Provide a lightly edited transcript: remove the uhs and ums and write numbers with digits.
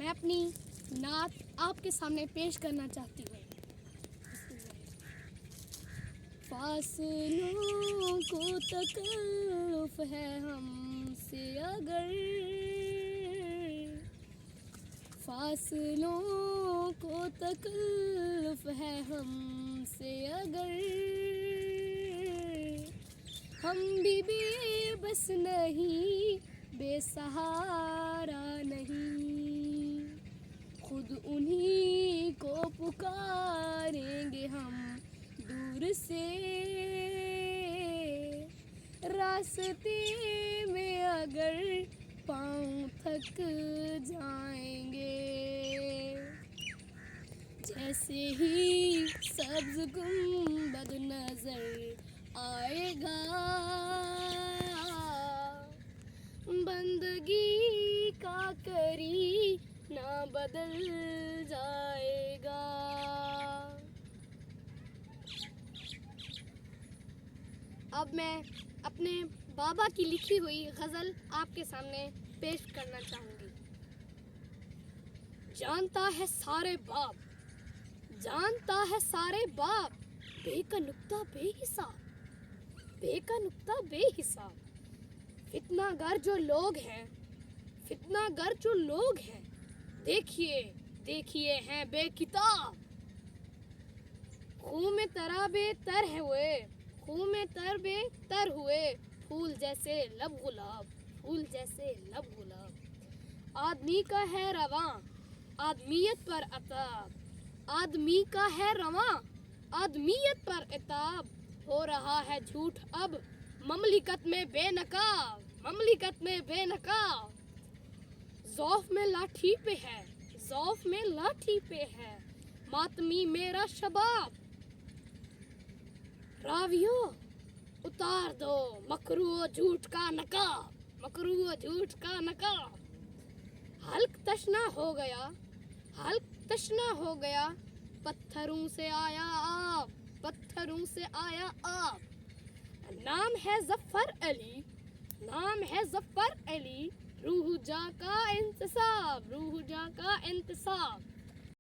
मैं अपनी नात आपके सामने पेश करना चाहती हूँ। फासलों को तकल्लुफ़ है हमसे अगर, फासलों को तकल्लुफ़ है हमसे अगर, हम भी बेबस नहीं, बेसहारा नहीं, खुद उन्हीं को पुकारेंगे हम दूर से। रास्ते में अगर पाँव थक जाएंगे, जैसे ही सब्ज़ गुंबद नजर आएगा, बंदगी का करीना बदल जाएगा। अब मैं अपने बाबा की लिखी हुई गज़ल आपके सामने पेश करना चाहूँगी। जानता है सारे बाप, जानता है सारे बाप, बे का नुक्ता बेहिसाब, बे का नुक्ता बेहिसाब। फितनागर जो लोग हैं, फितनागर जो लोग हैं, देखिए देखिए हैं बेकिताब। खून में तराबे तर हुए, खून में तर हुए, फूल जैसे लब गुलाब, फूल जैसे लब गुलाब। आदमी का है रवां, आदमियत पर अताब, आदमी का है रवां, आदमियत पर इताब। हो रहा है झूठ अब ममलिकत में बेनकाब, ममलिकत में बेनकाब। ज़ौफ़ में लाठी पे है, ज़ौफ़ में लाठी पे है, मातमी मेरा शबाब। रावियों उतार दो मकरू झूठ का नकाब, मकरू झूठ का नकाब। हल्क तशना हो गया, हल्क तशना हो गया, पत्थरों से आया आप, पत्थरों से आया आप। नाम है ज़फ़र अली, नाम है ज़फ़र अली, रूह जा का इंतसाब, रूह जा का इंतसाब।